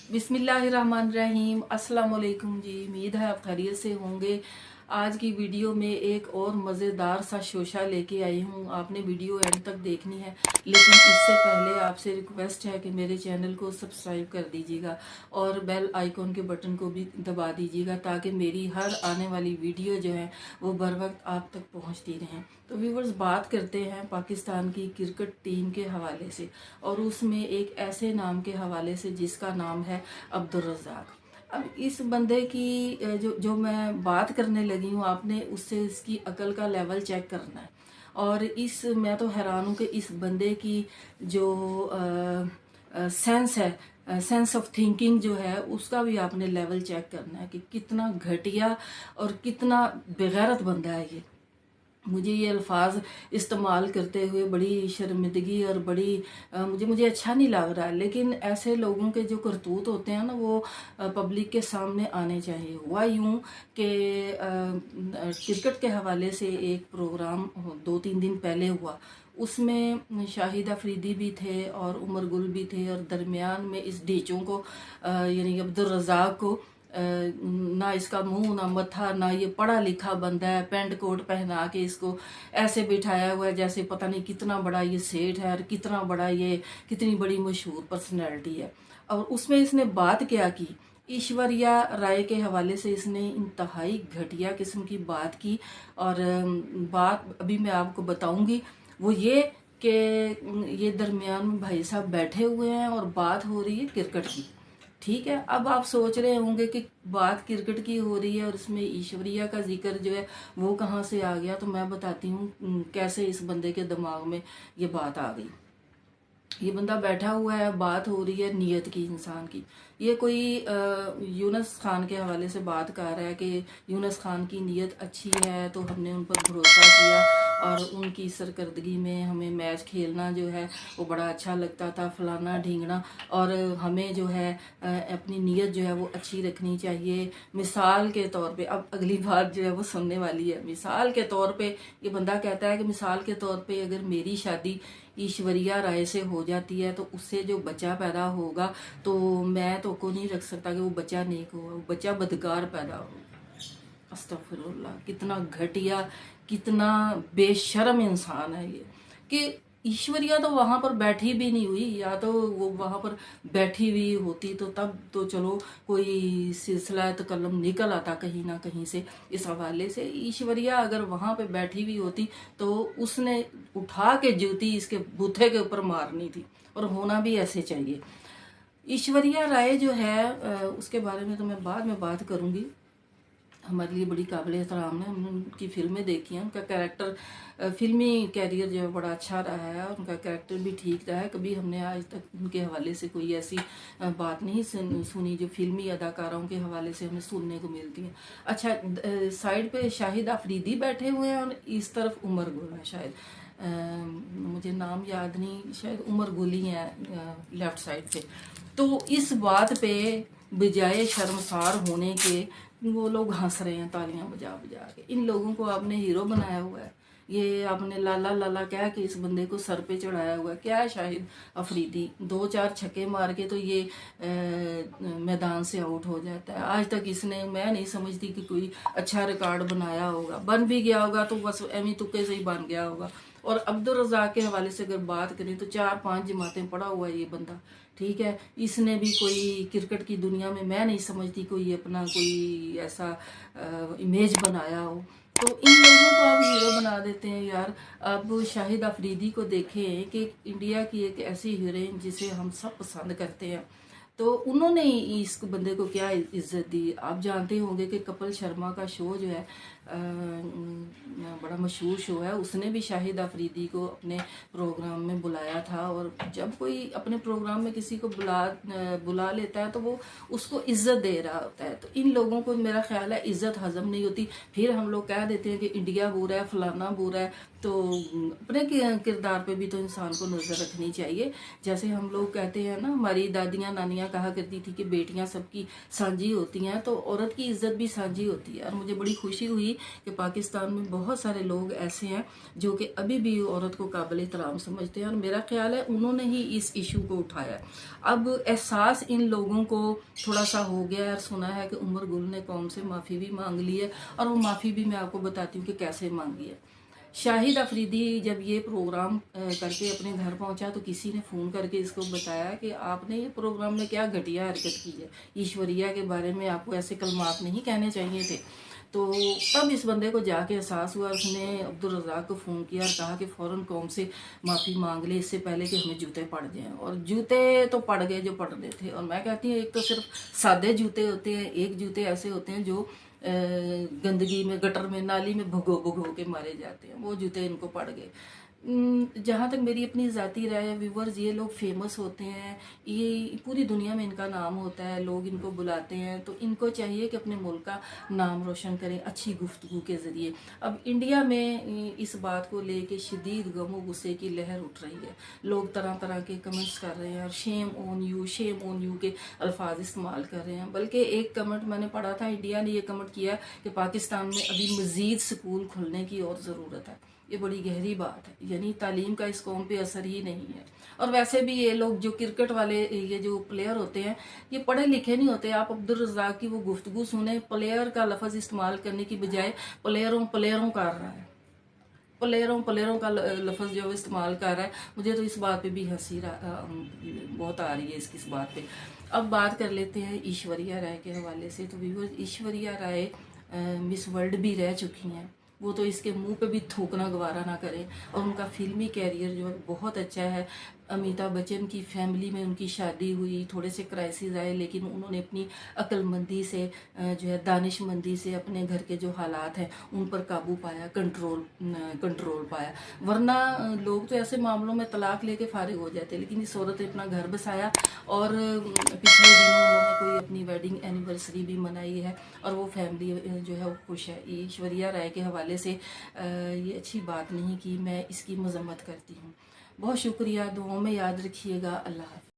बिस्मिल्लाहिर्रहमानिर्रहीम। अस्सलाम वालेकुम जी। उम्मीद है आप खैरियत से होंगे। आज की वीडियो में एक और मज़ेदार सा शोशा लेके आई हूँ। आपने वीडियो एंड तक देखनी है, लेकिन इससे पहले आपसे रिक्वेस्ट है कि मेरे चैनल को सब्सक्राइब कर दीजिएगा और बेल आइकॉन के बटन को भी दबा दीजिएगा ताकि मेरी हर आने वाली वीडियो जो है वो बर वक्त आप तक पहुँचती रहें। तो व्यूवर्स, बात करते हैं पाकिस्तान की क्रिकेट टीम के हवाले से, और उसमें एक ऐसे नाम के हवाले से जिसका नाम है अब्दुल रज़ाक। अब इस बंदे की जो मैं बात करने लगी हूँ, आपने उससे इसकी अकल का लेवल चेक करना है। और मैं तो हैरान हूँ कि इस बंदे की जो सेंस है, सेंस ऑफ थिंकिंग जो है, उसका भी आपने लेवल चेक करना है कि कितना घटिया और कितना बेगैरत बंदा है ये। मुझे ये अल्फाज इस्तेमाल करते हुए बड़ी शर्मिंदगी और बड़ी मुझे अच्छा नहीं लग रहा है, लेकिन ऐसे लोगों के जो करतूत होते हैं ना, वो पब्लिक के सामने आने चाहिए। हुआ यूं कि क्रिकेट के हवाले से एक प्रोग्राम 2-3 दिन पहले हुआ। उसमें शाहिद अफरीदी भी थे और उमर गुल भी थे, और दरमियान में इस ढीचों को यानी अब्दुल रज़ाक को ना इसका मुंह ना मत्था, ना ये पढ़ा लिखा बंदा है, पेंट कोट पहना के इसको ऐसे बिठाया हुआ है जैसे पता नहीं कितना बड़ा ये सेठ है और कितनी बड़ी मशहूर पर्सनैलिटी है। और उसमें इसने बात क्या की, ईश्वरिया राय के हवाले से इसने इंतहाई घटिया किस्म की बात की। और बात अभी मैं आपको बताऊंगी। वो ये कि ये दरमियान में भाई साहब बैठे हुए हैं और बात हो रही है क्रिकेट की। ठीक है, अब आप सोच रहे होंगे कि बात क्रिकेट की हो रही है और इसमें ईश्वरिया का जिक्र जो है वो कहाँ से आ गया। तो मैं बताती हूँ कैसे इस बंदे के दिमाग में ये बात आ गई। ये बंदा बैठा हुआ है, बात हो रही है नियत की, इंसान की। ये कोई यूनुस खान के हवाले से बात कर रहा है कि यूनुस खान की नीयत अच्छी है तो हमने उन पर भरोसा किया और उनकी सरकर्दगी में हमें मैच खेलना जो है वो बड़ा अच्छा लगता था, फलाना ढींगना, और हमें जो है अपनी नीयत जो है वो अच्छी रखनी चाहिए। मिसाल के तौर पे, अब अगली बात जो है वो सुनने वाली है। मिसाल के तौर पे ये बंदा कहता है कि मिसाल के तौर पे अगर मेरी शादी ईश्वरिया राय से हो जाती है तो उससे जो बच्चा पैदा होगा तो मैं तो को नहीं रख सकता कि वो बच्चा नेक होगा, वो बच्चा बदकार पैदा होगा। अस्तगफिरुल्लाह, कितना घटिया, कितना बेशर्म इंसान है ये। कि ईश्वरिया तो वहां पर बैठी भी नहीं हुई, या तो वो वहां पर बैठी हुई होती तो तब तो चलो कोई सिलसिला तकल्लुम निकल आता कहीं ना कहीं से इस हवाले से। ईश्वरिया अगर वहां पे बैठी हुई होती तो उसने उठा के जूती इसके बूथे के ऊपर मारनी थी, और होना भी ऐसे चाहिए। ईश्वरिया राय जो है उसके बारे में तो मैं बाद में बात करूंगी। हमारे लिए बड़ी काबिल एहतराम है, हमने उनकी फिल्में देखी हैं। उनका कैरेक्टर, फिल्मी कैरियर जो है बड़ा अच्छा रहा है, उनका कैरेक्टर भी ठीक रहा है। कभी हमने आज तक उनके हवाले से कोई ऐसी बात नहीं सुनी जो फिल्मी अदाकारों के हवाले से हमें सुनने को मिलती है। अच्छा, साइड पे शाहिद अफरीदी बैठे हुए हैं और इस तरफ उमर गुल है, शायद मुझे नाम याद नहीं, शायद उमर गुल ही है लेफ्ट साइड पे। तो इस बात पे बजाय शर्मसार होने के वो लोग हंस रहे हैं तालियां बजा बजा के। इन लोगों को आपने हीरो बनाया हुआ है, ये आपने लाला लाला कह के इस बंदे को सर पे चढ़ाया हुआ है। क्या है शाहिद अफरीदी, 2-4 छक्के मार के तो ये मैदान से आउट हो जाता है। आज तक इसने, मैं नहीं समझती कि कोई अच्छा रिकॉर्ड बनाया होगा। बन भी गया होगा तो बस एमी तुक्के से ही बन गया होगा। और अब्दुल रज़ाक के हवाले से अगर बात करें तो 4-5 जमातें पढ़ा हुआ है ये बंदा। ठीक है, इसने भी कोई क्रिकेट की दुनिया में, मैं नहीं समझती कोई अपना कोई ऐसा इमेज बनाया हो। तो इन लोगों को आप हीरो बना देते हैं यार। अब शाहिद अफरीदी को देखें कि इंडिया की एक ऐसी हीरोइन जिसे हम सब पसंद करते हैं, तो उन्होंने इस बंदे को क्या इज्जत दी। आप जानते होंगे कि कपिल शर्मा का शो जो है बड़ा मशहूर शो है, उसने भी शाहिद अफरीदी को अपने प्रोग्राम में बुलाया था। और जब कोई अपने प्रोग्राम में किसी को बुला लेता है तो वो उसको इज्जत दे रहा होता है। तो इन लोगों को मेरा ख्याल है इज्जत हजम नहीं होती, फिर हम लोग कह देते हैं कि इंडिया बुरा है, फलाना बुरा है। तो अपने किरदार पे भी तो इंसान को नज़र रखनी चाहिए। जैसे हम लोग कहते हैं ना, हमारी दादियाँ नानियाँ कहा करती थी कि बेटियाँ सबकी सांझी होती हैं, तो औरत की इज्जत भी सांझी होती है। और मुझे बड़ी खुशी हुई کہ پاکستان میں بہت سارے لوگ ایسے ہیں جو کہ ابھی بھی عورت کو قابل احترام سمجھتے ہیں، اور میرا خیال ہے انہوں نے ہی اس ایشو کو اٹھایا ہے۔ اب احساس ان لوگوں کو تھوڑا سا ہو گیا ہے، اور سنا ہے کہ عمر گل نے قوم سے معافی بھی مانگ لی ہے، اور وہ معافی بھی میں آپ کو بتاتی ہوں کہ کیسے مانگی ہے۔ شاہد افریدی جب یہ پروگرام کر کے اپنے گھر پہنچا تو کسی نے فون کر کے اس کو بتایا کہ آپ نے یہ پروگرام میں کیا گھٹیا حرکت کی ہے، ایشوریہ کے بارے میں آپ کو ایسے کلمات نہیں کہنے چاہیے تھے۔ تو تب اس بندے کو جا کے احساس ہوا، اس نے عبدالرزاق کو فون کیا اور کہا کہ فوراً قوم سے معافی مانگ لے اس سے پہلے کہ ہمیں جوتے پڑ جائیں، اور جوتے تو پڑ گئے جو پڑنے تھے۔ اور میں کہتی ہوں ایک تو صرف سادے جوتے ہوتے ہیں، ایک جوتے ایسے ہوتے ہیں جو گندگی میں، گٹر میں، نالی میں بھگو بھگو کے مارے جاتے ہیں، وہ جوتے ان کو پڑ گئے۔ جہاں تک میری اپنی ذاتی رائے ہے ویورز، یہ لوگ فیمس ہوتے ہیں، یہ پوری دنیا میں ان کا نام ہوتا ہے، لوگ ان کو بلاتے ہیں، تو ان کو چاہیے کہ اپنے ملک کا نام روشن کریں اچھی گفتگو کے ذریعے۔ اب انڈیا میں اس بات کو لے کے شدید غم و غصے کی لہر اٹھ رہی ہے، لوگ طرح طرح کے کمنٹس کر رہے ہیں اور شیم اون یو کے الفاظ استعمال کر رہے ہیں۔ بلکہ ایک کمنٹ میں نے پڑھا تھا، انڈیا نے یہ کمنٹ کیا کہ پاکستان میں ابھی مزید سکول کھلنے کی اور ضرورت ہے۔ یہ بڑی گہری بات ہے، یعنی تعلیم کا اس قوم پہ اثر ہی نہیں ہے۔ اور ویسے بھی یہ لوگ جو کرکٹ والے، یہ جو پلیئر ہوتے ہیں، یہ پڑھے لکھے نہیں ہوتے۔ آپ عبدالرزاق کی وہ گفتگو سنیں، پلیئر کا لفظ استعمال کرنے کی بجائے پلیئروں کر رہا ہے، پلیئروں کا لفظ جو استعمال کر رہا ہے۔ مجھے تو اس بات پہ بھی ہنسی بہت آ رہی ہے اس بات پہ۔ اب بات کر لیتے ہیں ایشوریہ رائے کے حوالے سے۔ تو ویورز، ایشوریہ رائے مس ورلڈ بھی رہ چکی ہیں، وہ تو اس کے منہ پہ بھی تھوکنا گوارا نہ کریں، اور ان کا فلمی کیریئر جو ہے بہت اچھا ہے۔ امیتابھ بچن کی فیملی میں ان کی شادی ہوئی، تھوڑے سے کرائسس آئے، لیکن انہوں نے اپنی عقل مندی سے، جو ہے دانش مندی سے، اپنے گھر کے جو حالات ہیں ان پر قابو پایا، کنٹرول پایا۔ ورنہ لوگ تو ایسے معاملوں میں طلاق لے کے فارغ ہو جاتے، لیکن اس عورت نے اپنا گھر بسایا، اور پچھلے دنوں انہوں نے کوئی اپنی ویڈنگ اینیورسری بھی منائی ہے، اور وہ فیملی جو ہے وہ خوش ہے۔ ایشوریہ رائے کے حوالے سے یہ اچھی بات نہیں کی، میں اس کی مذمت کرتی ہوں۔ بہت شکریہ، دعاؤں میں یاد رکھیے گا۔ اللہ حافظ۔